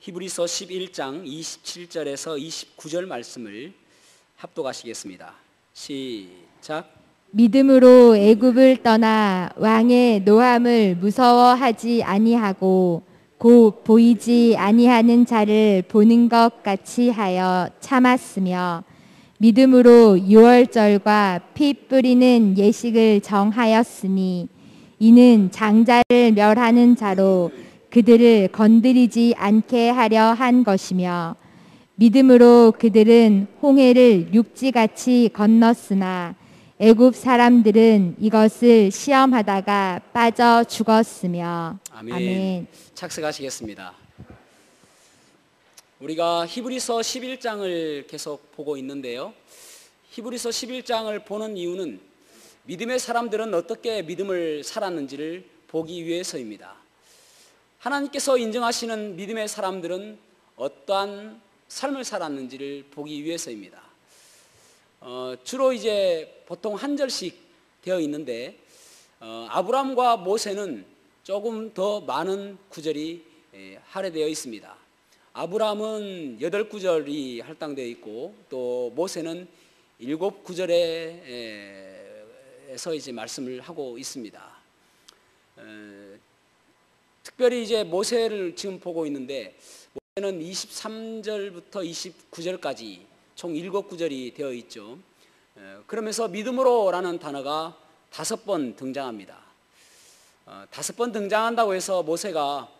히브리서 11장 27절에서 29절 말씀을 합독하시겠습니다. 시작. 믿음으로 애굽을 떠나 왕의 노함을 무서워하지 아니하고 곧 보이지 아니하는 자를 보는 것 같이 하여 참았으며 믿음으로 유월절과 피 뿌리는 예식을 정하였으니 이는 장자를 멸하는 자로 그들을 건드리지 않게 하려 한 것이며 믿음으로 그들은 홍해를 육지같이 건넜으나 애굽 사람들은 이것을 시험하다가 빠져 죽었으며. 아멘. 아멘. 착석하시겠습니다. 우리가 히브리서 11장을 계속 보고 있는데요. 히브리서 11장을 보는 이유는 믿음의 사람들은 어떻게 믿음을 살았는지를 보기 위해서입니다. 하나님께서 인정하시는 믿음의 사람들은 어떠한 삶을 살았는지를 보기 위해서입니다. 주로 이제 보통 한 절씩 되어 있는데 아브람과 모세는 조금 더 많은 구절이 할애되어 있습니다. 아브람은 8구절이 할당되어 있고 또 모세는 7구절에서 이제 말씀을 하고 있습니다. 특별히 이제 모세를 지금 보고 있는데 모세는 23절부터 29절까지 총 7구절이 되어 있죠. 그러면서 믿음으로라는 단어가 5번 등장합니다. 5번 등장한다고 해서 모세가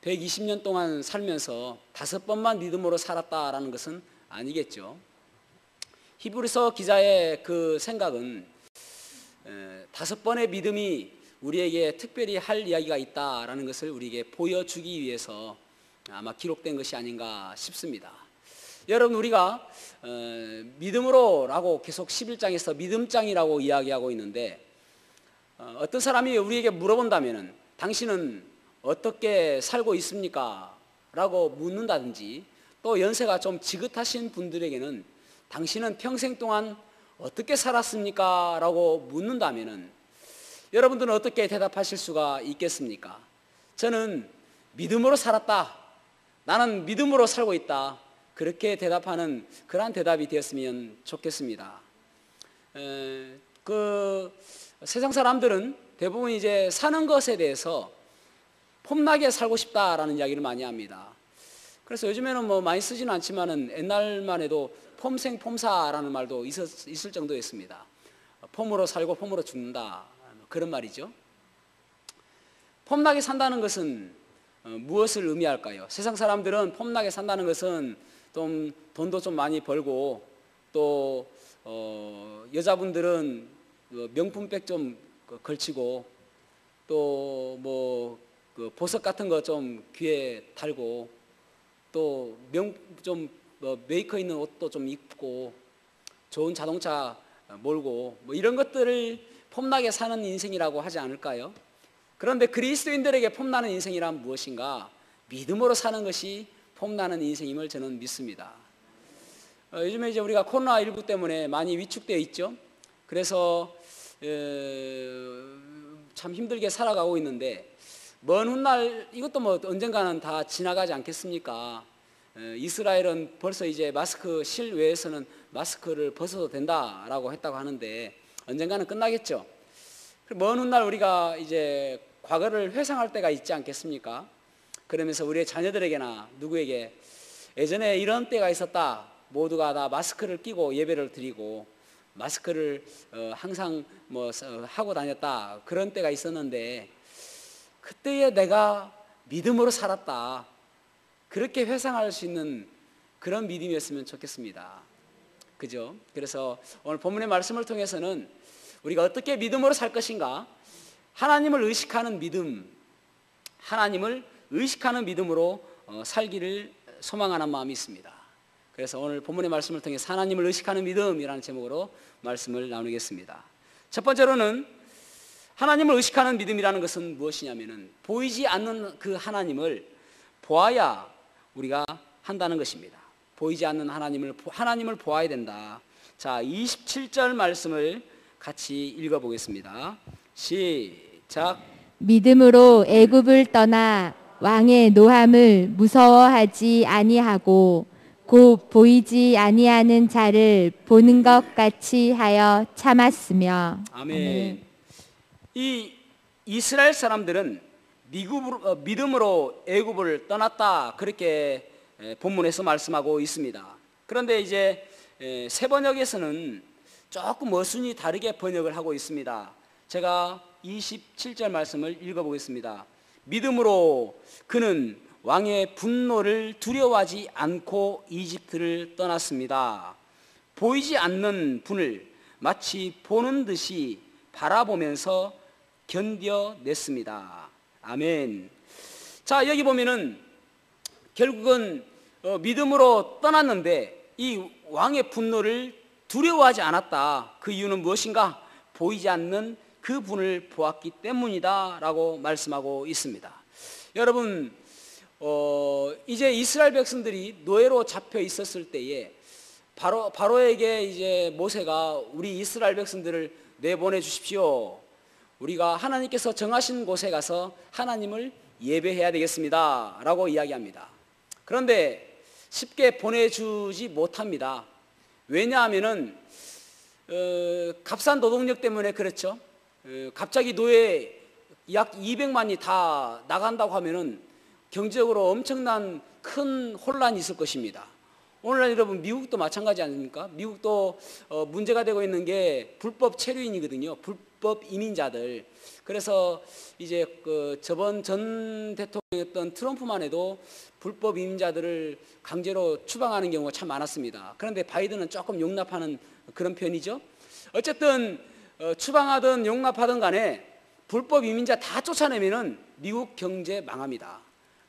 120년 동안 살면서 5번만 믿음으로 살았다라는 것은 아니겠죠. 히브리서 기자의 그 생각은 5번의 믿음이 우리에게 특별히 할 이야기가 있다라는 것을 우리에게 보여주기 위해서 아마 기록된 것이 아닌가 싶습니다. 여러분, 우리가 믿음으로라고 계속 11장에서 믿음장이라고 이야기하고 있는데 어떤 사람이 우리에게 물어본다면 당신은 어떻게 살고 있습니까? 라고 묻는다든지 또 연세가 좀 지긋하신 분들에게는 당신은 평생 동안 어떻게 살았습니까? 라고 묻는다면 여러분들은 어떻게 대답하실 수가 있겠습니까? 저는 믿음으로 살았다. 나는 믿음으로 살고 있다. 그렇게 대답하는 그러한 대답이 되었으면 좋겠습니다. 세상 사람들은 대부분 이제 사는 것에 대해서 폼나게 살고 싶다라는 이야기를 많이 합니다. 그래서 요즘에는 뭐 많이 쓰지는 않지만은 옛날만 해도 폼생 폼사라는 말도 있을 정도였습니다. 폼으로 살고 폼으로 죽는다. 그런 말이죠. 폼나게 산다는 것은 무엇을 의미할까요? 세상 사람들은 폼나게 산다는 것은 좀 돈도 좀 많이 벌고 또 여자분들은 명품백 좀 걸치고 또 뭐 보석 같은 거 좀 귀에 달고 또 메이커 있는 옷도 좀 입고 좋은 자동차 몰고 뭐 이런 것들을 폼나게 사는 인생이라고 하지 않을까요? 그런데 그리스도인들에게 폼나는 인생이란 무엇인가? 믿음으로 사는 것이 폼나는 인생임을 저는 믿습니다. 요즘에 이제 우리가 코로나19 때문에 많이 위축되어 있죠. 그래서 참 힘들게 살아가고 있는데 먼 훗날 이것도 뭐 언젠가는 다 지나가지 않겠습니까? 이스라엘은 벌써 이제 마스크 실외에서는 마스크를 벗어도 된다라고 했다고 하는데 언젠가는 끝나겠죠. 먼 훗날 우리가 이제 과거를 회상할 때가 있지 않겠습니까? 그러면서 우리의 자녀들에게나 누구에게 예전에 이런 때가 있었다. 모두가 다 마스크를 끼고 예배를 드리고 마스크를 항상 하고 다녔다. 그런 때가 있었는데 그때에 내가 믿음으로 살았다. 그렇게 회상할 수 있는 그런 믿음이었으면 좋겠습니다. 그죠? 그래서 오늘 본문의 말씀을 통해서는 우리가 어떻게 믿음으로 살 것인가? 하나님을 의식하는 믿음, 하나님을 의식하는 믿음으로 살기를 소망하는 마음이 있습니다. 그래서 오늘 본문의 말씀을 통해 하나님을 의식하는 믿음이라는 제목으로 말씀을 나누겠습니다. 첫 번째로는 하나님을 의식하는 믿음이라는 것은 무엇이냐면은 보이지 않는 그 하나님을 보아야 우리가 한다는 것입니다. 보이지 않는 하나님을 보아야 된다. 자, 27절 말씀을 같이 읽어보겠습니다. 시작. 믿음으로 애굽을 떠나 왕의 노함을 무서워하지 아니하고 곧 보이지 아니하는 자를 보는 것 같이 하여 참았으며. 아멘. 이 이스라엘 사람들은 믿음으로 애굽을 떠났다, 그렇게 본문에서 말씀하고 있습니다. 그런데 이제 새 번역에서는 조금 어순이 다르게 번역을 하고 있습니다. 제가 27절 말씀을 읽어보겠습니다. 믿음으로 그는 왕의 분노를 두려워하지 않고 이집트를 떠났습니다. 보이지 않는 분을 마치 보는 듯이 바라보면서 견뎌냈습니다. 아멘. 자, 여기 보면은 결국은 믿음으로 떠났는데 이 왕의 분노를 두려워하지 않았다. 그 이유는 무엇인가? 보이지 않는 그 분을 보았기 때문이다 라고 말씀하고 있습니다. 여러분, 이제 이스라엘 백성들이 노예로 잡혀 있었을 때에 바로에게 이제 모세가 우리 이스라엘 백성들을 내보내 주십시오. 우리가 하나님께서 정하신 곳에 가서 하나님을 예배해야 되겠습니다 라고 이야기합니다. 그런데 쉽게 보내주지 못합니다. 왜냐하면은 값싼 노동력 때문에 그렇죠. 갑자기 노예 약 200만이 다 나간다고 하면은 경제적으로 엄청난 큰 혼란이 있을 것입니다. 오늘날 여러분, 미국도 마찬가지 아닙니까? 미국도 문제가 되고 있는 게 불법 체류인이거든요. 불법 이민자들. 그래서 이제 저번 전 대통령이었던 트럼프만 해도 불법 이민자들을 강제로 추방하는 경우가 참 많았습니다. 그런데 바이든은 조금 용납하는 그런 편이죠. 어쨌든 추방하든 용납하든 간에 불법 이민자 다 쫓아내면은 미국 경제 망합니다.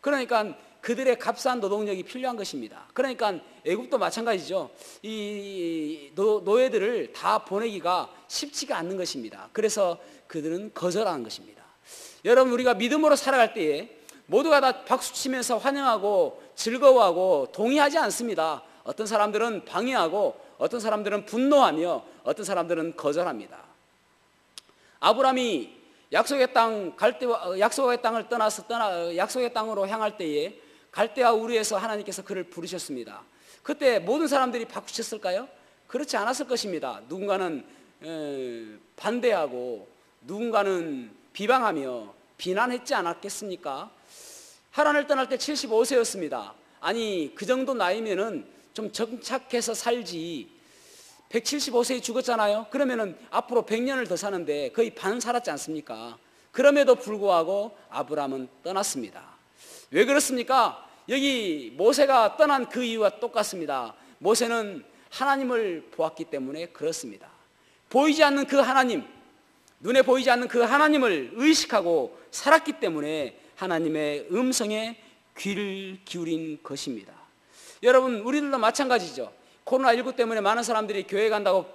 그러니까 그들의 값싼 노동력이 필요한 것입니다. 그러니까 애국도 마찬가지죠. 이 노예들을 다 보내기가 쉽지가 않는 것입니다. 그래서 그들은 거절하는 것입니다. 여러분, 우리가 믿음으로 살아갈 때에 모두가 다 박수치면서 환영하고 즐거워하고 동의하지 않습니다. 어떤 사람들은 방해하고 어떤 사람들은 분노하며 어떤 사람들은 거절합니다. 아브라함이 약속의 땅을 떠나서 약속의 땅으로 향할 때에 갈대아 우르에서 하나님께서 그를 부르셨습니다. 그때 모든 사람들이 박수쳤을까요? 그렇지 않았을 것입니다. 누군가는 반대하고 누군가는 비방하며 비난했지 않았겠습니까? 하란을 떠날 때 75세였습니다. 아니, 그 정도 나이면은 좀 정착해서 살지. 175세에 죽었잖아요. 그러면은 앞으로 100년을 더 사는데 거의 반 살았지 않습니까? 그럼에도 불구하고 아브라함은 떠났습니다. 왜 그렇습니까? 여기 모세가 떠난 그 이유와 똑같습니다. 모세는 하나님을 보았기 때문에 그렇습니다. 보이지 않는 그 하나님, 눈에 보이지 않는 그 하나님을 의식하고 살았기 때문에 하나님의 음성에 귀를 기울인 것입니다. 여러분, 우리들도 마찬가지죠. 코로나19 때문에 많은 사람들이 교회 간다고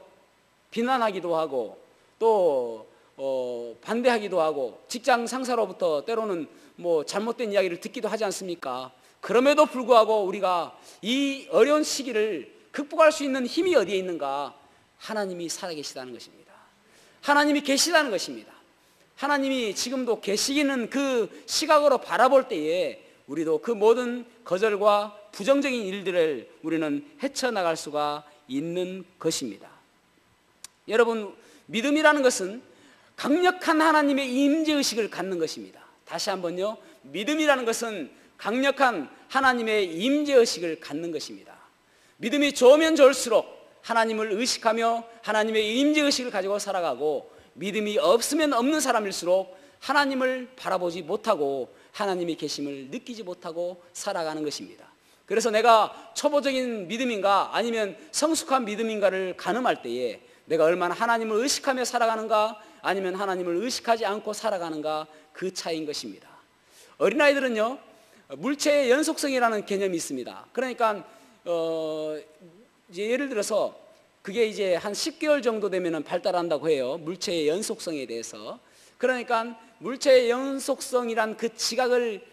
비난하기도 하고 또 반대하기도 하고 직장 상사로부터 때로는 뭐 잘못된 이야기를 듣기도 하지 않습니까? 그럼에도 불구하고 우리가 이 어려운 시기를 극복할 수 있는 힘이 어디에 있는가? 하나님이 살아계시다는 것입니다. 하나님이 계시다는 것입니다. 하나님이 지금도 계시기는 그 시각으로 바라볼 때에 우리도 그 모든 거절과 부정적인 일들을 우리는 헤쳐나갈 수가 있는 것입니다. 여러분, 믿음이라는 것은 강력한 하나님의 임재의식을 갖는 것입니다. 다시 한번요, 믿음이라는 것은 강력한 하나님의 임재의식을 갖는 것입니다. 믿음이 좋으면 좋을수록 하나님을 의식하며 하나님의 임재의식을 가지고 살아가고, 믿음이 없으면 없는 사람일수록 하나님을 바라보지 못하고 하나님의 계심을 느끼지 못하고 살아가는 것입니다. 그래서 내가 초보적인 믿음인가 아니면 성숙한 믿음인가를 가늠할 때에 내가 얼마나 하나님을 의식하며 살아가는가 아니면 하나님을 의식하지 않고 살아가는가, 그 차이인 것입니다. 어린아이들은요, 물체의 연속성이라는 개념이 있습니다. 그러니까 이제 예를 들어서 그게 이제 한 10개월 정도 되면 발달한다고 해요. 물체의 연속성에 대해서. 그러니까 물체의 연속성이란 그 지각을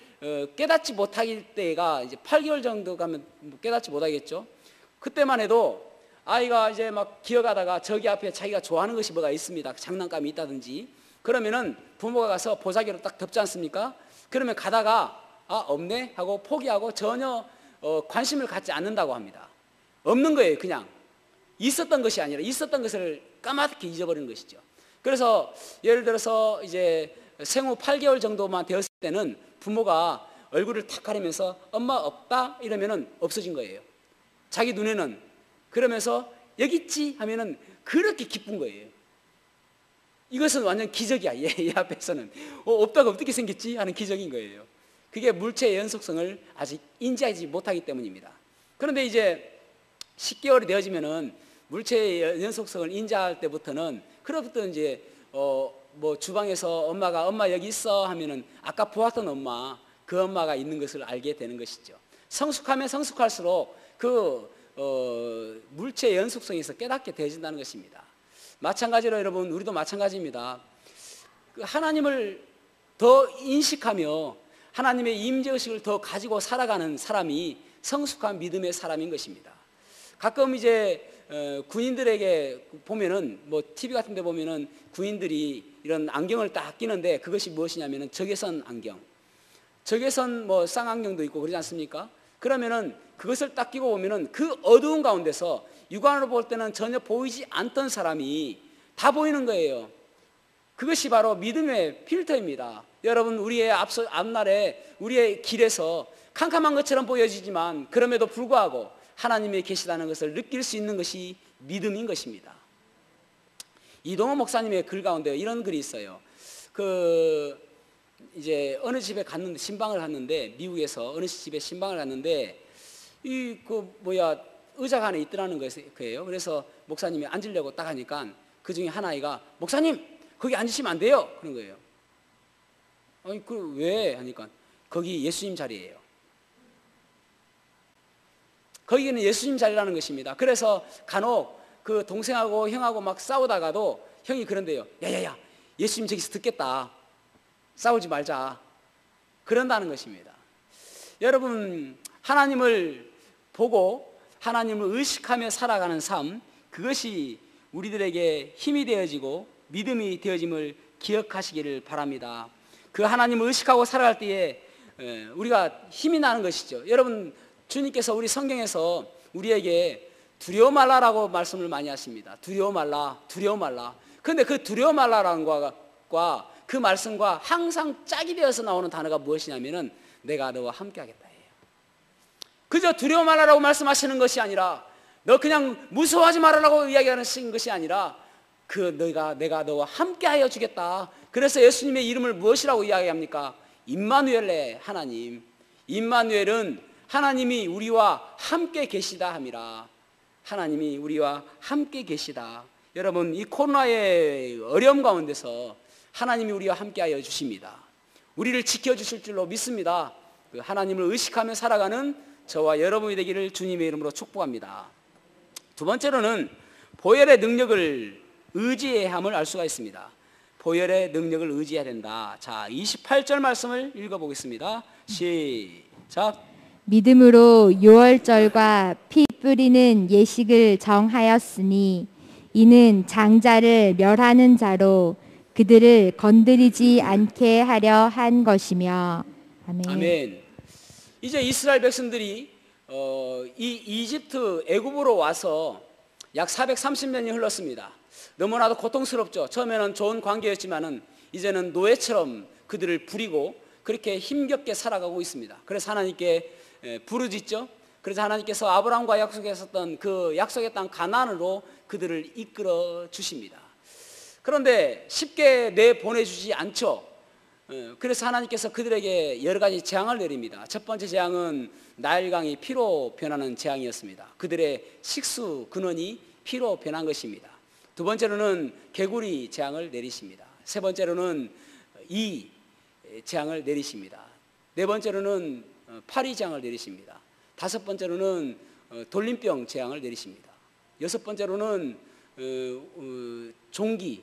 깨닫지 못할 때가 이제 8개월 정도 가면 깨닫지 못하겠죠. 그때만 해도 아이가 이제 막 기어가다가 저기 앞에 자기가 좋아하는 것이 뭐가 있습니다. 장난감이 있다든지. 그러면은 부모가 가서 보자기로 딱 덮지 않습니까? 그러면 가다가 없네 하고 포기하고 전혀 관심을 갖지 않는다고 합니다. 없는 거예요. 그냥 있었던 것이 아니라 있었던 것을 까맣게 잊어버리는 것이죠. 그래서 예를 들어서 이제 생후 8개월 정도만 되었을 때는 부모가 얼굴을 탁 가리면서 엄마 없다 이러면은 없어진 거예요. 자기 눈에는. 그러면서 여기 있지 하면은 그렇게 기쁜 거예요. 이것은 완전 기적이야. 얘 앞에서는 없다가 어떻게 생겼지 하는 기적인 거예요. 그게 물체의 연속성을 아직 인지하지 못하기 때문입니다. 그런데 이제 10개월이 되어지면은 물체의 연속성을 인지할 때부터는, 그로부터 이제 뭐 주방에서 엄마 여기 있어 하면은 아까 보았던 엄마, 그 엄마가 있는 것을 알게 되는 것이죠. 성숙하면 성숙할수록 그 물체의 연속성에서 깨닫게 되어진다는 것입니다. 마찬가지로 여러분, 우리도 마찬가지입니다. 하나님을 더 인식하며 하나님의 임재의식을 더 가지고 살아가는 사람이 성숙한 믿음의 사람인 것입니다. 가끔 이제 군인들에게 보면은, 뭐 TV 같은 데 보면은 군인들이 이런 안경을 딱 끼는데, 그것이 무엇이냐면은 적외선 안경, 적외선 뭐 쌍안경도 있고 그러지 않습니까? 그러면은 그것을 딱 끼고 보면은 그 어두운 가운데서 육안으로 볼 때는 전혀 보이지 않던 사람이 다 보이는 거예요. 그것이 바로 믿음의 필터입니다. 여러분, 우리의 앞날에 우리의 길에서 캄캄한 것처럼 보여지지만 그럼에도 불구하고 하나님이 계시다는 것을 느낄 수 있는 것이 믿음인 것입니다. 이동호 목사님의 글 가운데 이런 글이 있어요. 이제 어느 집에 갔는데, 신방을 갔는데, 미국에서 어느 집에 신방을 갔는데, 의자가 하나 있더라는 거예요. 그래서 목사님이 앉으려고 딱 하니까 그 중에 한 아이가, 목사님 거기 앉으시면 안 돼요, 그런 거예요. 아니 왜 하니까, 거기 예수님 자리예요. 거기는 예수님 자리라는 것입니다. 그래서 간혹 그 동생하고 형하고 막 싸우다가도 형이 그런데요, 야야야, 예수님 저기서 듣겠다, 싸우지 말자, 그런다는 것입니다. 여러분, 하나님을 보고 하나님을 의식하며 살아가는 삶, 그것이 우리들에게 힘이 되어지고 믿음이 되어짐을 기억하시기를 바랍니다. 그 하나님을 의식하고 살아갈 때에 우리가 힘이 나는 것이죠. 여러분, 주님께서 우리 성경에서 우리에게 두려워 말라라고 말씀을 많이 하십니다. 두려워 말라, 두려워 말라. 그런데 그 두려워 말라라는 것과 그 말씀과 항상 짝이 되어서 나오는 단어가 무엇이냐면은, 내가 너와 함께 하겠다 예요. 그저 두려워 말라라고 말씀하시는 것이 아니라, 너 그냥 무서워하지 말라라고 이야기하는 것이 아니라, 내가 너와 함께 하여 주겠다. 그래서 예수님의 이름을 무엇이라고 이야기합니까? 임마누엘레, 하나님. 임마누엘은 하나님이 우리와 함께 계시다 함이라. 하나님이 우리와 함께 계시다. 여러분, 이 코로나의 어려움 가운데서 하나님이 우리와 함께하여 주십니다. 우리를 지켜주실 줄로 믿습니다. 그 하나님을 의식하며 살아가는 저와 여러분이 되기를 주님의 이름으로 축복합니다. 두 번째로는 보혈의 능력을 의지해야 함을 알 수가 있습니다. 보혈의 능력을 의지해야 된다. 자, 28절 말씀을 읽어보겠습니다. 시작. 믿음으로 유월절과 피 뿌리는 예식을 정하였으니 이는 장자를 멸하는 자로 그들을 건드리지 않게 하려 한 것이며. 아멘. 아멘. 이제 이스라엘 백성들이 이 이집트 애굽으로 와서 약 430년이 흘렀습니다. 너무나도 고통스럽죠. 처음에는 좋은 관계였지만은 이제는 노예처럼 그들을 부리고 그렇게 힘겹게 살아가고 있습니다. 그래서 하나님께 부르짖죠. 그래서 하나님께서 아브라함과 약속했었던 그 약속의 땅 가나안으로 그들을 이끌어 주십니다. 그런데 쉽게 내보내주지 않죠. 그래서 하나님께서 그들에게 여러 가지 재앙을 내립니다. 첫 번째 재앙은 나일강이 피로 변하는 재앙이었습니다. 그들의 식수 근원이 피로 변한 것입니다. 두 번째로는 개구리 재앙을 내리십니다. 세 번째로는 이 재앙을 내리십니다. 네 번째로는 파리 재앙을 내리십니다. 다섯 번째로는 돌림병 재앙을 내리십니다. 여섯 번째로는 종기,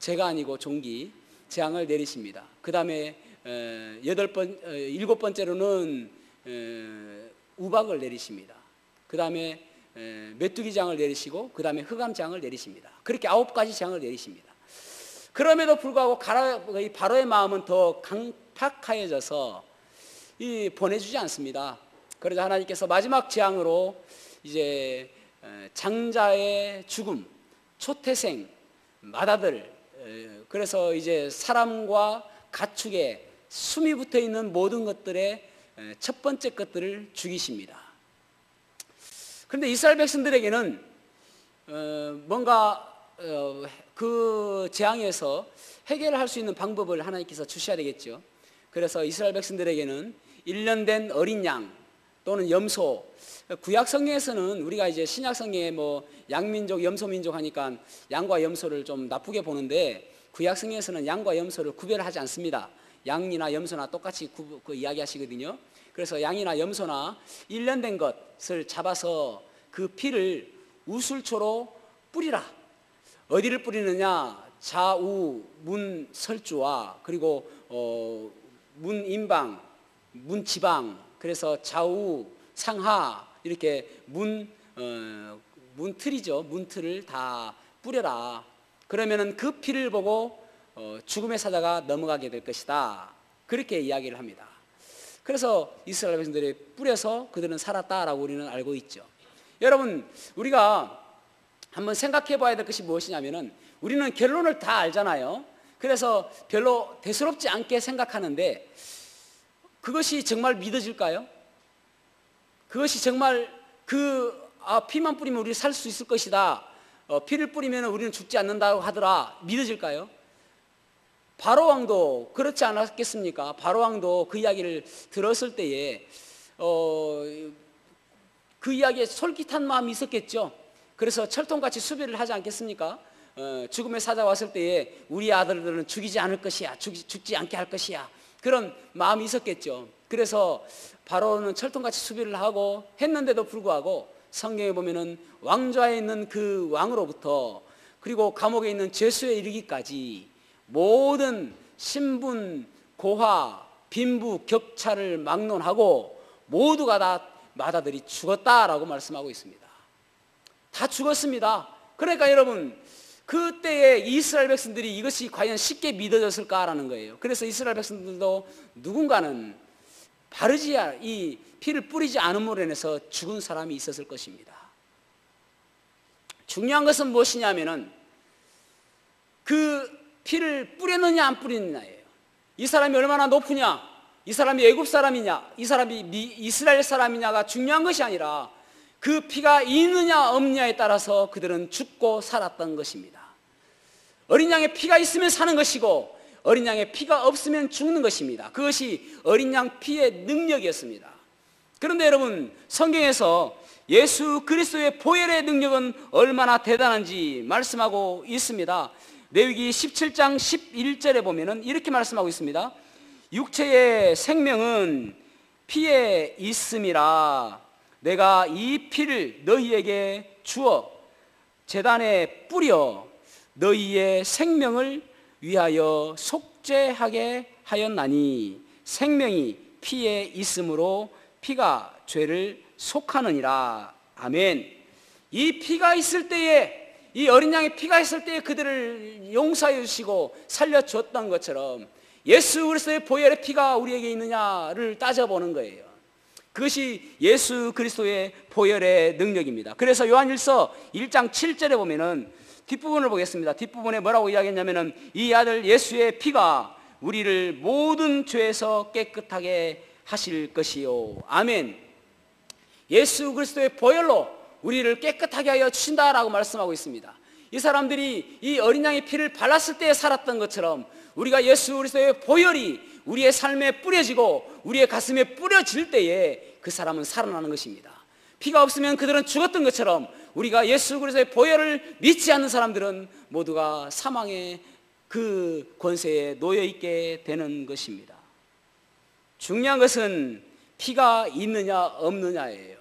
재가 아니고 종기 재앙을 내리십니다. 그 다음에 일곱 번째로는 우박을 내리십니다. 그 다음에 메뚜기 재앙을 내리시고, 그 다음에 흑암 재앙을 내리십니다. 그렇게 9가지 재앙을 내리십니다. 그럼에도 불구하고 바로의 마음은 더 강팍하여져서 보내주지 않습니다. 그러자 하나님께서 마지막 재앙으로 이제 장자의 죽음, 초태생, 맏아들, 그래서 이제 사람과 가축에 숨이 붙어 있는 모든 것들의 첫 번째 것들을 죽이십니다. 그런데 이스라엘 백성들에게는 뭔가 그 재앙에서 해결할 수 있는 방법을 하나님께서 주셔야 되겠죠. 그래서 이스라엘 백성들에게는 1년 된 어린 양 또는 염소, 구약 성경에서는 우리가 이제 신약 성경에 뭐 양민족, 염소민족 하니까 양과 염소를 좀 나쁘게 보는데 구약 성경에서는 양과 염소를 구별하지 않습니다. 양이나 염소나 똑같이 이야기하시거든요. 그래서 양이나 염소나 1년 된 것을 잡아서 그 피를 우슬초로 뿌리라. 어디를 뿌리느냐? 좌우 문설주와 그리고 문인방, 문지방, 그래서 좌우 상하 이렇게 문틀이죠. 문틀을 다 뿌려라. 그러면은 그 피를 보고 죽음의 사자가 넘어가게 될 것이다. 그렇게 이야기를 합니다. 그래서 이스라엘 백성들이 뿌려서 그들은 살았다라고 우리는 알고 있죠. 여러분, 우리가 한번 생각해 봐야 될 것이 무엇이냐면은 우리는 결론을 다 알잖아요. 그래서 별로 대수롭지 않게 생각하는데 그것이 정말 믿어질까요? 그것이 정말 피만 뿌리면 우리 살 수 있을 것이다. 피를 뿌리면 우리는 죽지 않는다고 하더라. 믿어질까요? 바로왕도 그렇지 않았겠습니까? 바로왕도 그 이야기를 들었을 때에 그 이야기에 솔깃한 마음이 있었겠죠. 그래서 철통같이 수비를 하지 않겠습니까? 죽음의 사자 왔을 때에 우리 아들들은 죽이지 않을 것이야. 죽지 않게 할 것이야. 그런 마음이 있었겠죠. 그래서 바로는 철통같이 수비를 하고 했는데도 불구하고 성경에 보면은 왕좌에 있는 그 왕으로부터 그리고 감옥에 있는 죄수에 이르기까지 모든 신분, 고화, 빈부, 격차를 막론하고 모두가 다 맏아들이 죽었다라고 말씀하고 있습니다. 다 죽었습니다. 그러니까 여러분, 그때에 이스라엘 백성들이 이것이 과연 쉽게 믿어졌을까라는 거예요. 그래서 이스라엘 백성들도 누군가는 이 피를 뿌리지 않음으로 인해서 죽은 사람이 있었을 것입니다. 중요한 것은 무엇이냐면은 그 피를 뿌렸느냐 안 뿌렸느냐예요. 이 사람이 얼마나 높으냐, 이 사람이 애굽 사람이냐, 이 사람이 이스라엘 사람이냐가 중요한 것이 아니라 그 피가 있느냐 없느냐에 따라서 그들은 죽고 살았던 것입니다. 어린 양의 피가 있으면 사는 것이고 어린 양의 피가 없으면 죽는 것입니다. 그것이 어린 양 피의 능력이었습니다. 그런데 여러분, 성경에서 예수 그리스도의 보혈의 능력은 얼마나 대단한지 말씀하고 있습니다. 레위기 17장 11절에 보면은 이렇게 말씀하고 있습니다. 육체의 생명은 피에 있음이라. 내가 이 피를 너희에게 주어 제단에 뿌려 너희의 생명을 위하여 속죄하게 하였나니 생명이 피에 있으므로 피가 죄를 속하느니라. 아멘. 이 피가 있을 때에, 이 어린 양의 피가 있을 때에 그들을 용서해 주시고 살려주었던 것처럼 예수 그리스도의 보혈의 피가 우리에게 있느냐를 따져보는 거예요. 그것이 예수 그리스도의 보혈의 능력입니다. 그래서 요한일서 1장 7절에 보면은 뒷부분을 보겠습니다. 뒷부분에 뭐라고 이야기했냐면은 이 아들 예수의 피가 우리를 모든 죄에서 깨끗하게 하실 것이요. 아멘. 예수 그리스도의 보혈로 우리를 깨끗하게 하여 주신다라고 말씀하고 있습니다. 이 사람들이 이 어린 양의 피를 발랐을 때 살았던 것처럼 우리가 예수 그리스도의 보혈이 우리의 삶에 뿌려지고 우리의 가슴에 뿌려질 때에 그 사람은 살아나는 것입니다. 피가 없으면 그들은 죽었던 것처럼 우리가 예수 그리스도의 보혈을 믿지 않는 사람들은 모두가 사망의 그 권세에 놓여 있게 되는 것입니다. 중요한 것은 피가 있느냐 없느냐예요.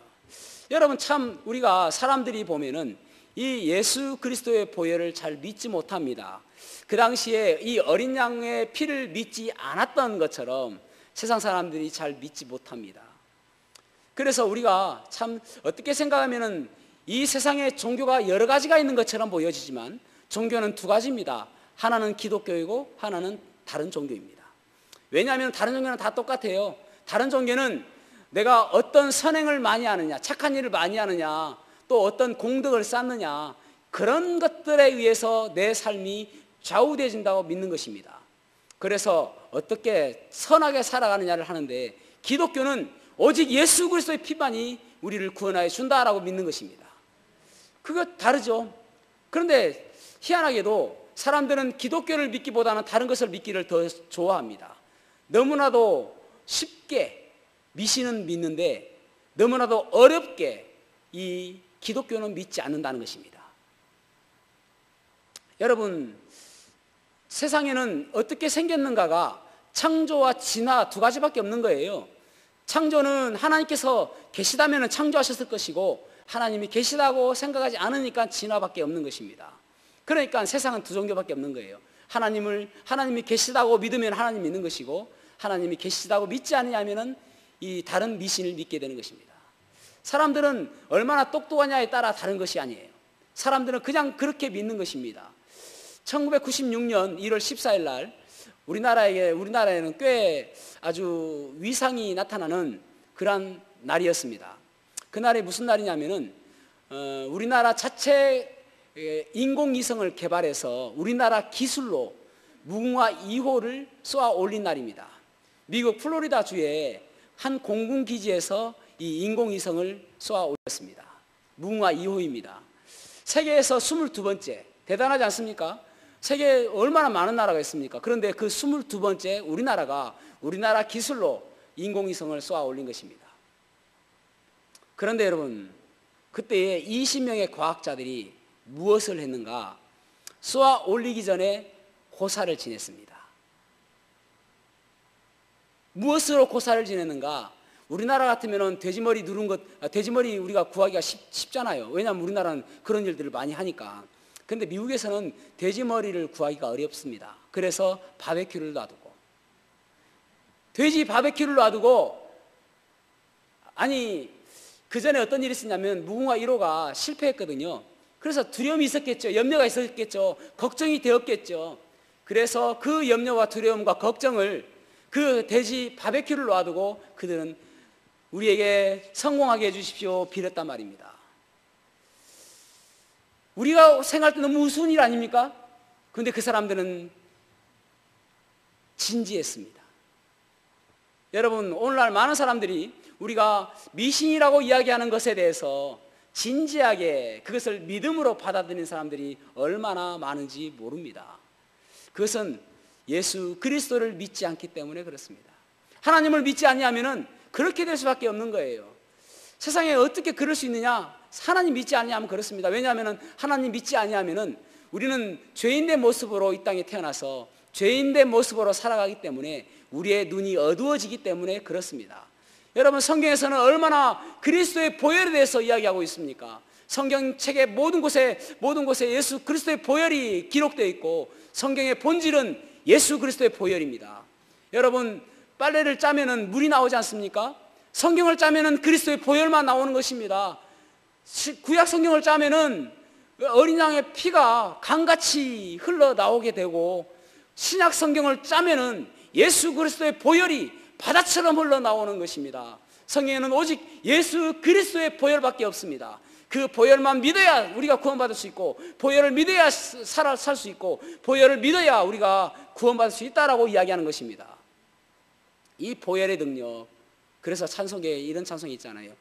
여러분, 참 우리가 사람들이 보면은 이 예수 그리스도의 보혈을 잘 믿지 못합니다. 그 당시에 이 어린 양의 피를 믿지 않았던 것처럼 세상 사람들이 잘 믿지 못합니다. 그래서 우리가 참 어떻게 생각하면은 이 세상에 종교가 여러 가지가 있는 것처럼 보여지지만 종교는 두 가지입니다. 하나는 기독교이고 하나는 다른 종교입니다. 왜냐하면 다른 종교는 다 똑같아요. 다른 종교는 내가 어떤 선행을 많이 하느냐, 착한 일을 많이 하느냐, 또 어떤 공덕을 쌓느냐, 그런 것들에 의해서 내 삶이 좌우되어진다고 믿는 것입니다. 그래서 어떻게 선하게 살아가느냐를 하는데, 기독교는 오직 예수 그리스도의 피만이 우리를 구원하여 준다라고 믿는 것입니다. 그거 다르죠. 그런데 희한하게도 사람들은 기독교를 믿기보다는 다른 것을 믿기를 더 좋아합니다. 너무나도 쉽게 미신은 믿는데 너무나도 어렵게 이 기독교는 믿지 않는다는 것입니다. 여러분, 세상에는 어떻게 생겼는가가 창조와 진화 두 가지밖에 없는 거예요. 창조는 하나님께서 계시다면 창조하셨을 것이고, 하나님이 계시다고 생각하지 않으니까 진화밖에 없는 것입니다. 그러니까 세상은 두 종교밖에 없는 거예요. 하나님이 계시다고 믿으면 하나님 믿는 것이고, 하나님이 계시다고 믿지 않으냐면은 이 다른 미신을 믿게 되는 것입니다. 사람들은 얼마나 똑똑하냐에 따라 다른 것이 아니에요. 사람들은 그냥 그렇게 믿는 것입니다. 1996년 1월 14일 날 우리나라에는 꽤 아주 위상이 나타나는 그러한 날이었습니다. 그날이 무슨 날이냐면은 우리나라 자체 인공위성을 개발해서 우리나라 기술로 무궁화 2호를 쏘아 올린 날입니다. 미국 플로리다 주의 한 공군기지에서 이 인공위성을 쏘아 올렸습니다. 무궁화 2호입니다. 세계에서 22번째, 대단하지 않습니까? 세계에 얼마나 많은 나라가 있습니까? 그런데 그 22번째 우리나라 기술로 인공위성을 쏘아 올린 것입니다. 그런데 여러분, 그때에 20명의 과학자들이 무엇을 했는가? 쏘아 올리기 전에 고사를 지냈습니다. 무엇으로 고사를 지냈는가? 우리나라 같으면 돼지머리 돼지머리 우리가 구하기가 쉽잖아요. 왜냐하면 우리나라는 그런 일들을 많이 하니까. 근데 미국에서는 돼지머리를 구하기가 어렵습니다. 그래서 바베큐를 놔두고, 돼지 바베큐를 놔두고, 아니 그 전에 어떤 일이 있었냐면 무궁화 1호가 실패했거든요. 그래서 두려움이 있었겠죠. 염려가 있었겠죠. 걱정이 되었겠죠. 그래서 그 염려와 두려움과 걱정을 그 돼지 바베큐를 놔두고 그들은 우리에게 성공하게 해주십시오 빌었단 말입니다. 우리가 생각할 때 너무 우스운 일 아닙니까? 그런데 그 사람들은 진지했습니다. 여러분, 오늘날 많은 사람들이 우리가 미신이라고 이야기하는 것에 대해서 진지하게 그것을 믿음으로 받아들이는 사람들이 얼마나 많은지 모릅니다. 그것은 예수 그리스도를 믿지 않기 때문에 그렇습니다. 하나님을 믿지 않냐면은 그렇게 될 수밖에 없는 거예요. 세상에 어떻게 그럴 수 있느냐? 하나님 믿지 않냐면 그렇습니다. 왜냐하면 하나님 믿지 않냐면은 우리는 죄인의 모습으로 이 땅에 태어나서 죄인의 모습으로 살아가기 때문에 우리의 눈이 어두워지기 때문에 그렇습니다. 여러분, 성경에서는 얼마나 그리스도의 보혈에 대해서 이야기하고 있습니까? 성경책의 모든 곳에 예수 그리스도의 보혈이 기록되어 있고, 성경의 본질은 예수 그리스도의 보혈입니다. 여러분, 빨래를 짜면은 물이 나오지 않습니까? 성경을 짜면은 그리스도의 보혈만 나오는 것입니다. 구약 성경을 짜면은 어린 양의 피가 강같이 흘러나오게 되고, 신약 성경을 짜면은 예수 그리스도의 보혈이 바다처럼 흘러나오는 것입니다. 성경에는 오직 예수 그리스도의 보혈밖에 없습니다. 그 보혈만 믿어야 우리가 구원받을 수 있고, 보혈을 믿어야 살 수 있고, 보혈을 믿어야 우리가 구원받을 수 있다라고 이야기하는 것입니다. 이 보혈의 능력, 그래서 찬송에 이런 찬송이 있잖아요.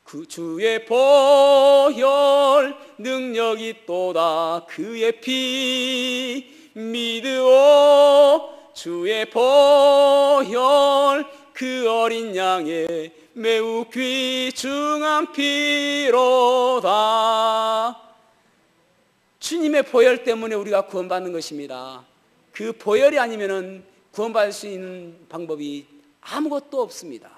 그 주의 보혈 능력이 있도다, 그의 피 믿으오. 주의 보혈 그 어린 양의 매우 귀중한 피로다. 주님의 보혈 때문에 우리가 구원받는 것입니다. 그 보혈이 아니면은 구원받을 수 있는 방법이 아무것도 없습니다.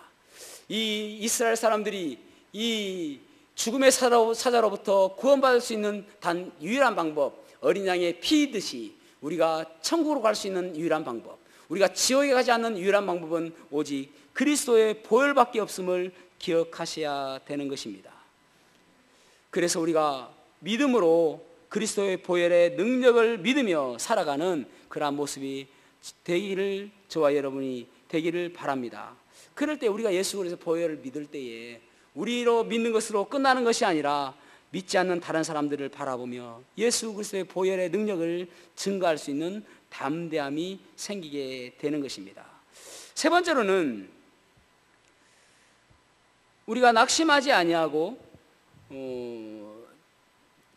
이 이스라엘 사람들이 이 죽음의 사자로부터 구원받을 수 있는 단 유일한 방법, 어린 양의 피이듯이 우리가 천국으로 갈 수 있는 유일한 방법, 우리가 지옥에 가지 않는 유일한 방법은 오직 그리스도의 보혈밖에 없음을 기억하셔야 되는 것입니다. 그래서 우리가 믿음으로 그리스도의 보혈의 능력을 믿으며 살아가는 그러한 모습이 되기를, 저와 여러분이 되기를 바랍니다. 그럴 때 우리가 예수 그리스도 보혈을 믿을 때에 우리로 믿는 것으로 끝나는 것이 아니라 믿지 않는 다른 사람들을 바라보며 예수 그리스도의 보혈의 능력을 증거할 수 있는 담대함이 생기게 되는 것입니다. 세 번째로는 우리가 낙심하지 아니하고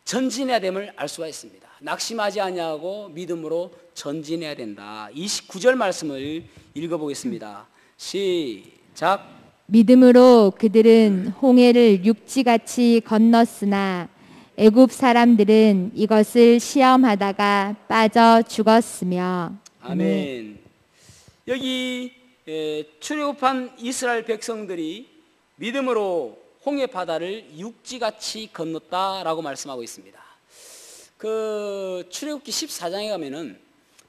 전진해야 됨을 알 수가 있습니다. 낙심하지 아니하고 믿음으로 전진해야 된다. 29절 말씀을 읽어보겠습니다. 시작. 믿음으로 그들은 홍해를 육지같이 건넜으나 애굽 사람들은 이것을 시험하다가 빠져 죽었으며. 아멘. 여기 출애굽한 이스라엘 백성들이 믿음으로 홍해 바다를 육지같이 건넜다라고 말씀하고 있습니다. 그 출애굽기 14장에 가면은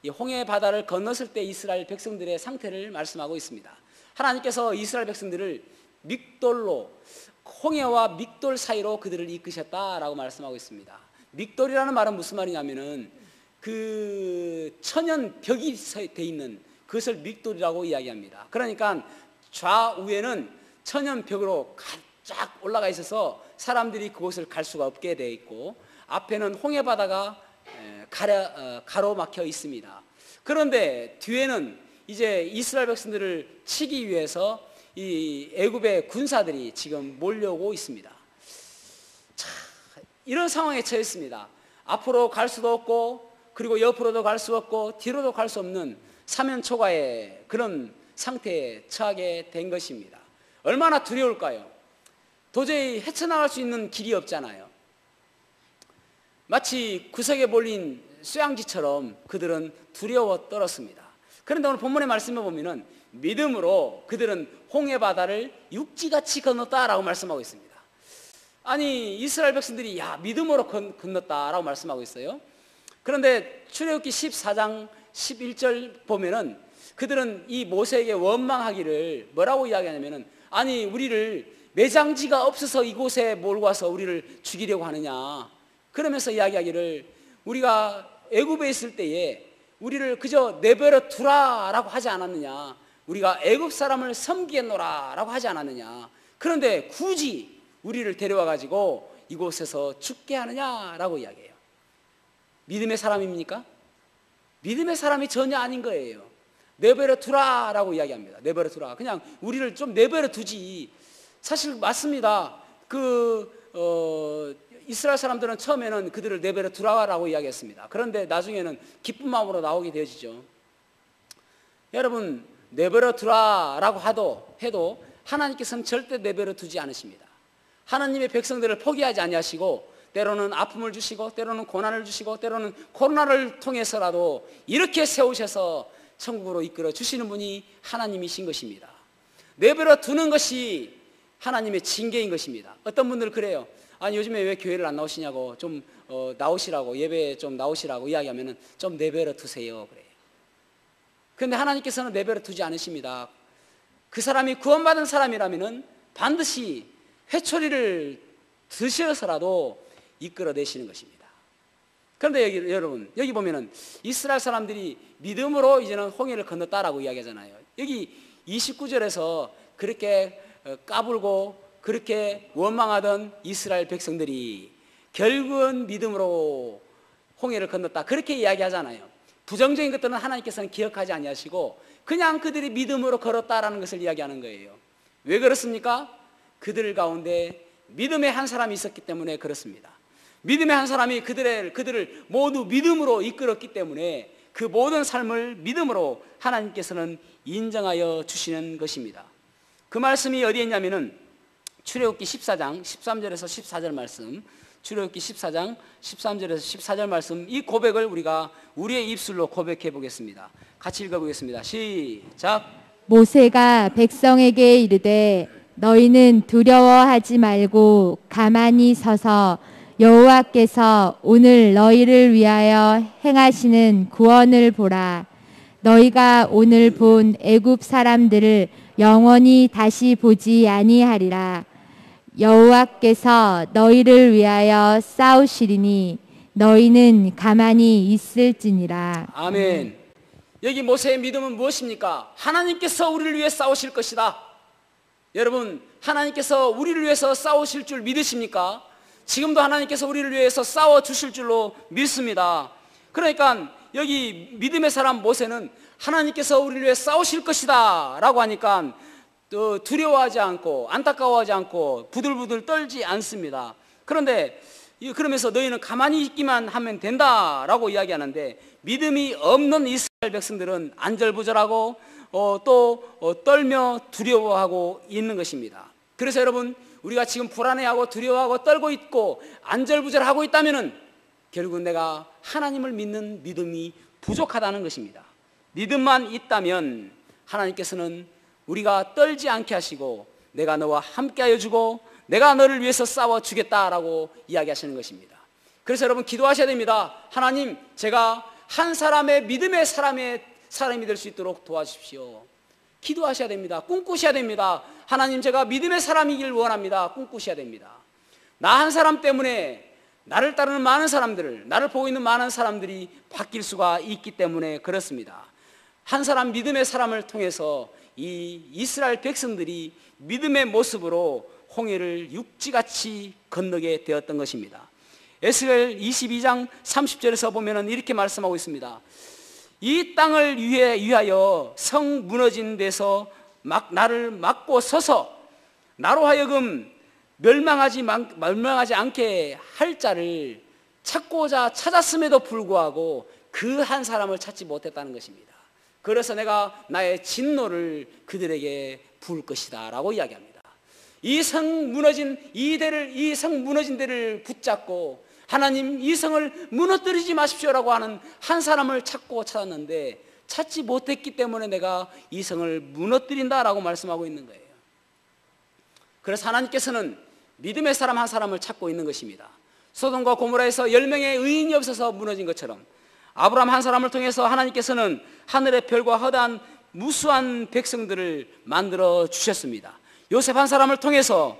이 홍해 바다를 건넜을 때 이스라엘 백성들의 상태를 말씀하고 있습니다. 하나님께서 이스라엘 백성들을 믹돌로, 홍해와 믹돌 사이로 그들을 이끄셨다라고 말씀하고 있습니다. 믹돌이라는 말은 무슨 말이냐면은 그 천연 벽이 돼 있는 그것을 믹돌이라고 이야기합니다. 그러니까 좌우에는 천연 벽으로 쫙 올라가 있어서 사람들이 그곳을 갈 수가 없게 되어 있고, 앞에는 홍해 바다가 가로막혀 있습니다. 그런데 뒤에는 이제 이스라엘 백성들을 치기 위해서 이 애굽의 군사들이 지금 몰려오고 있습니다. 자, 이런 상황에 처해 있습니다. 앞으로 갈 수도 없고, 그리고 옆으로도 갈 수 없고, 뒤로도 갈 수 없는 사면초가의 그런 상태에 처하게 된 것입니다. 얼마나 두려울까요? 도저히 헤쳐나갈 수 있는 길이 없잖아요. 마치 구석에 몰린 쇠양지처럼 그들은 두려워 떨었습니다. 그런데 오늘 본문의 말씀을 보면은 믿음으로 그들은 홍해 바다를 육지같이 건넜다라고 말씀하고 있습니다. 아니, 이스라엘 백성들이 믿음으로 건넜다라고 말씀하고 있어요. 그런데 출애굽기 14장 11절 보면은 그들은 이 모세에게 원망하기를 뭐라고 이야기하냐면은, 아니, 우리를 매장지가 없어서 이곳에 몰고 와서 우리를 죽이려고 하느냐, 그러면서 이야기하기를 우리가 애굽에 있을 때에 우리를 그저 내버려 두라라고 하지 않았느냐, 우리가 애굽 사람을 섬기겠노라라고 하지 않았느냐, 그런데 굳이 우리를 데려와 가지고 이곳에서 죽게 하느냐라고 이야기해요. 믿음의 사람입니까? 믿음의 사람이 전혀 아닌 거예요. 내버려 두라라고 이야기합니다. 내버려 두라. 그냥 우리를 좀 내버려 두지. 사실 맞습니다. 이스라엘 사람들은 처음에는 그들을 내버려 두라라고 이야기했습니다. 그런데 나중에는 기쁜 마음으로 나오게 되어지죠. 여러분, 내버려 두라라고 해도 하나님께서는 절대 내버려 두지 않으십니다. 하나님의 백성들을 포기하지 아니하시고, 때로는 아픔을 주시고, 때로는 고난을 주시고, 때로는 코로나를 통해서라도 이렇게 세우셔서 천국으로 이끌어 주시는 분이 하나님이신 것입니다. 내버려 두는 것이 하나님의 징계인 것입니다. 어떤 분들 그래요. 아니, 요즘에 왜 교회를 안 나오시냐고, 좀 나오시라고, 예배에 좀 나오시라고 이야기하면은 좀 내버려 두세요 그래요. 그런데 하나님께서는 내버려 두지 않으십니다. 그 사람이 구원받은 사람이라면은 반드시 회초리를 드셔서라도 이끌어내시는 것입니다. 그런데 여러분, 여기 보면은 이스라엘 사람들이 믿음으로 이제는 홍해를 건넜다라고 이야기하잖아요. 여기 29절에서 그렇게 까불고 그렇게 원망하던 이스라엘 백성들이 결국은 믿음으로 홍해를 건넜다, 그렇게 이야기하잖아요. 부정적인 것들은 하나님께서는 기억하지 아니하시고 그냥 그들이 믿음으로 걸었다라는 것을 이야기하는 거예요. 왜 그렇습니까? 그들 가운데 믿음의 한 사람이 있었기 때문에 그렇습니다. 믿음의 한 사람이 그들을 모두 믿음으로 이끌었기 때문에 그 모든 삶을 믿음으로 하나님께서는 인정하여 주시는 것입니다. 그 말씀이 어디에 있냐면은 출애굽기 14장 13절에서 14절 말씀, 출애굽기 14장 13절에서 14절 말씀, 이 고백을 우리가 우리의 입술로 고백해 보겠습니다. 같이 읽어보겠습니다. 시작. 모세가 백성에게 이르되 너희는 두려워하지 말고 가만히 서서 여호와께서 오늘 너희를 위하여 행하시는 구원을 보라. 너희가 오늘 본 애굽 사람들을 영원히 다시 보지 아니하리라. 여호와께서 너희를 위하여 싸우시리니 너희는 가만히 있을지니라. 아멘. 여기 모세의 믿음은 무엇입니까? 하나님께서 우리를 위해 싸우실 것이다. 여러분, 하나님께서 우리를 위해서 싸우실 줄 믿으십니까? 지금도 하나님께서 우리를 위해서 싸워주실 줄로 믿습니다. 그러니까 여기 믿음의 사람 모세는 하나님께서 우리를 위해 싸우실 것이다 라고 하니까 또 두려워하지 않고 안타까워하지 않고 부들부들 떨지 않습니다. 그런데 그러면서 너희는 가만히 있기만 하면 된다라고 이야기하는데, 믿음이 없는 이스라엘 백성들은 안절부절하고 또 떨며 두려워하고 있는 것입니다. 그래서 여러분, 우리가 지금 불안해하고 두려워하고 떨고 있고 안절부절하고 있다면은 결국은 내가 하나님을 믿는 믿음이 부족하다는 것입니다. 믿음만 있다면 하나님께서는 우리가 떨지 않게 하시고 내가 너와 함께하여 주고 내가 너를 위해서 싸워주겠다라고 이야기하시는 것입니다. 그래서 여러분, 기도하셔야 됩니다. 하나님, 제가 한 사람의 믿음의 사람이 될 수 있도록 도와주십시오. 기도하셔야 됩니다. 꿈꾸셔야 됩니다. 하나님, 제가 믿음의 사람이길 원합니다. 꿈꾸셔야 됩니다. 나 한 사람 때문에 나를 따르는 많은 사람들을, 나를 보고 있는 많은 사람들이 바뀔 수가 있기 때문에 그렇습니다. 한 사람, 믿음의 사람을 통해서 이 이스라엘 백성들이 믿음의 모습으로 홍해를 육지같이 건너게 되었던 것입니다. 에스겔 22장 30절에서 보면 이렇게 말씀하고 있습니다. 이 땅을 위하여 성 무너진 데서 나를 막고 서서 나로 하여금 멸망하지 않게 할 자를 찾고자 찾았음에도 불구하고 그 한 사람을 찾지 못했다는 것입니다. 그래서 내가 나의 진노를 그들에게 부을 것이다 라고 이야기합니다. 이 성 무너진 데를 붙잡고 하나님, 이 성을 무너뜨리지 마십시오라고 하는 한 사람을 찾고 찾았는데 찾지 못했기 때문에 내가 이 성을 무너뜨린다라고 말씀하고 있는 거예요. 그래서 하나님께서는 믿음의 사람 한 사람을 찾고 있는 것입니다. 소돔과 고모라에서 10명의 의인이 없어서 무너진 것처럼 아브라함 한 사람을 통해서 하나님께서는 하늘의 별과 허다한 무수한 백성들을 만들어 주셨습니다. 요셉 한 사람을 통해서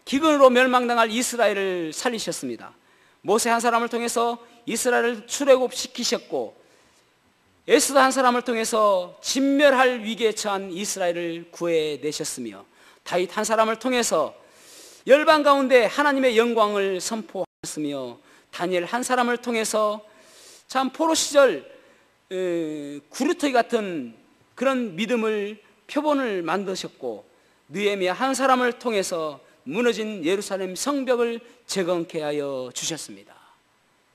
기근으로 멸망당할 이스라엘을 살리셨습니다. 모세 한 사람을 통해서 이스라엘을 출애굽시키셨고, 에스더 한 사람을 통해서 진멸할 위기에 처한 이스라엘을 구해내셨으며, 다윗 한 사람을 통해서 열방 가운데 하나님의 영광을 선포하셨으며, 다니엘 한 사람을 통해서 참 포로 시절 구루터기 같은 그런 믿음을 표본을 만드셨고, 느헤미야 한 사람을 통해서 무너진 예루살렘 성벽을 재건케 하여 주셨습니다.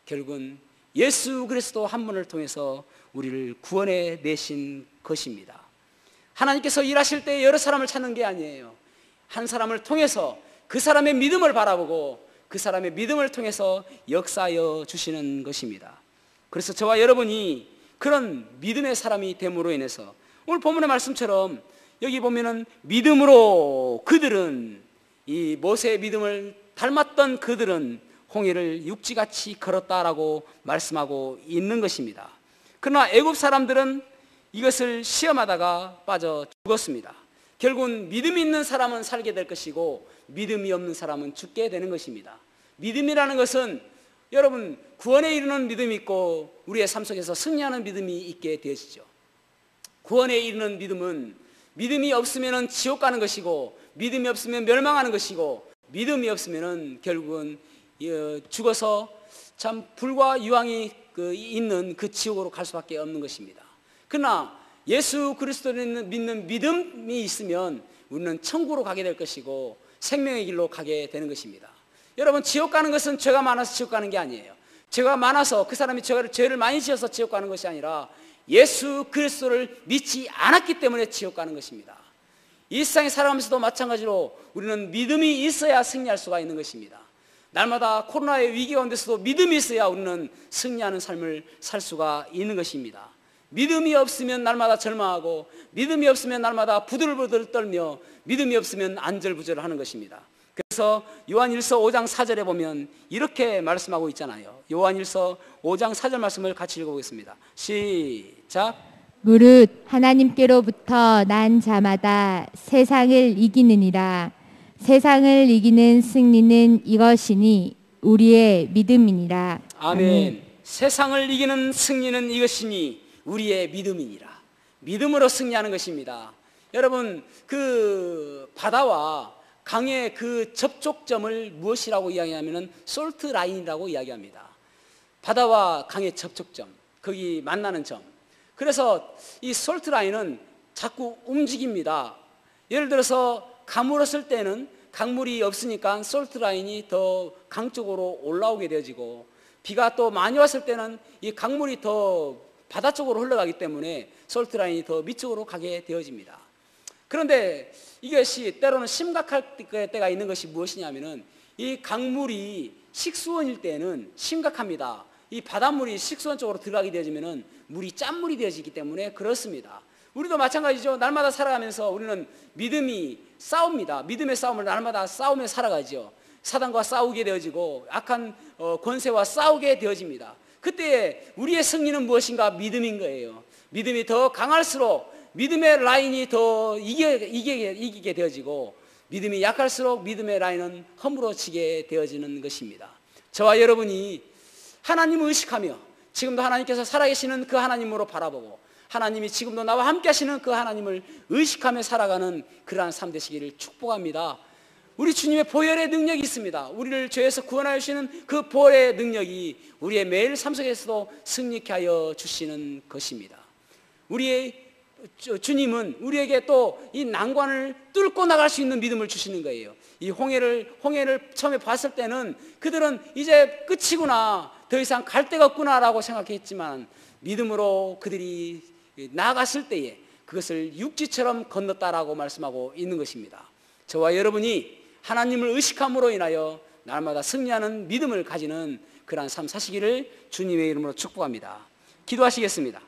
결국은 예수 그리스도 한 분을 통해서 우리를 구원해 내신 것입니다. 하나님께서 일하실 때 여러 사람을 찾는 게 아니에요. 한 사람을 통해서 그 사람의 믿음을 바라보고 그 사람의 믿음을 통해서 역사하여 주시는 것입니다. 그래서 저와 여러분이 그런 믿음의 사람이 됨으로 인해서 오늘 본문의 말씀처럼 여기 보면은 믿음으로 그들은, 이 모세의 믿음을 닮았던 그들은 홍해를 육지같이 걸었다라고 말씀하고 있는 것입니다. 그러나 애굽 사람들은 이것을 시험하다가 빠져 죽었습니다. 결국은 믿음이 있는 사람은 살게 될 것이고 믿음이 없는 사람은 죽게 되는 것입니다. 믿음이라는 것은 여러분, 구원에 이르는 믿음이 있고 우리의 삶 속에서 승리하는 믿음이 있게 되어지죠. 구원에 이르는 믿음은 믿음이 없으면 지옥 가는 것이고, 믿음이 없으면 멸망하는 것이고, 믿음이 없으면 결국은 죽어서 참 불과 유황이 있는 그 지옥으로 갈 수밖에 없는 것입니다. 그러나 예수 그리스도를 믿는 믿음이 있으면 우리는 천국으로 가게 될 것이고 생명의 길로 가게 되는 것입니다. 여러분, 지옥 가는 것은 죄가 많아서 지옥 가는 게 아니에요. 죄가 많아서 그 사람이 죄를 많이 지어서 지옥 가는 것이 아니라 예수 그리스도를 믿지 않았기 때문에 지옥 가는 것입니다. 이 세상에 살아가면서도 마찬가지로 우리는 믿음이 있어야 승리할 수가 있는 것입니다. 날마다 코로나의 위기 가운데서도 믿음이 있어야 우리는 승리하는 삶을 살 수가 있는 것입니다. 믿음이 없으면 날마다 절망하고, 믿음이 없으면 날마다 부들부들 떨며, 믿음이 없으면 안절부절하는 것입니다. 그래서 요한일서 5장 4절에 보면 이렇게 말씀하고 있잖아요. 요한일서 5장 4절 말씀을 같이 읽어보겠습니다. 시작. 무릇 하나님께로부터 난 자마다 세상을 이기느니라. 세상을 이기는 승리는 이것이니 우리의 믿음이니라. 아멘. 세상을 이기는 승리는 이것이니 우리의 믿음이니라. 믿음으로 승리하는 것입니다. 여러분, 그 바다와 강의 그 접촉점을 무엇이라고 이야기하냐면 솔트 라인이라고 이야기합니다. 바다와 강의 접촉점, 거기 만나는 점. 그래서 이 솔트 라인은 자꾸 움직입니다. 예를 들어서 가물었을 때는 강물이 없으니까 솔트 라인이 더 강 쪽으로 올라오게 되어지고, 비가 또 많이 왔을 때는 이 강물이 더 바다 쪽으로 흘러가기 때문에 솔트 라인이 더 밑쪽으로 가게 되어집니다. 그런데 이것이 때로는 심각할 때가 있는 것이 무엇이냐면은, 이 강물이 식수원일 때는 심각합니다. 이 바닷물이 식수원 쪽으로 들어가게 되어지면은 물이 짠물이 되어지기 때문에 그렇습니다. 우리도 마찬가지죠. 날마다 살아가면서 우리는 믿음이 싸웁니다. 믿음의 싸움을 날마다 싸우며 살아가죠. 사단과 싸우게 되어지고 악한 권세와 싸우게 되어집니다. 그때 우리의 승리는 무엇인가? 믿음인 거예요. 믿음이 더 강할수록 믿음의 라인이 더 이기게 되어지고, 믿음이 약할수록 믿음의 라인은 허물어지게 되어지는 것입니다. 저와 여러분이 하나님을 의식하며 지금도 하나님께서 살아계시는 그 하나님으로 바라보고, 하나님이 지금도 나와 함께 하시는 그 하나님을 의식하며 살아가는 그러한 삶 되시기를 축복합니다. 우리 주님의 보혈의 능력이 있습니다. 우리를 죄에서 구원하여 주시는 그 보혈의 능력이 우리의 매일 삶 속에서도 승리케 하여 주시는 것입니다. 우리의 주님은 우리에게 또 이 난관을 뚫고 나갈 수 있는 믿음을 주시는 거예요. 이 홍해를 처음에 봤을 때는 그들은 이제 끝이구나, 더 이상 갈 데가 없구나라고 생각했지만, 믿음으로 그들이 나아갔을 때에 그것을 육지처럼 건넜다라고 말씀하고 있는 것입니다. 저와 여러분이 하나님을 의식함으로 인하여 날마다 승리하는 믿음을 가지는 그러한 삶 사시기를 주님의 이름으로 축복합니다. 기도하시겠습니다.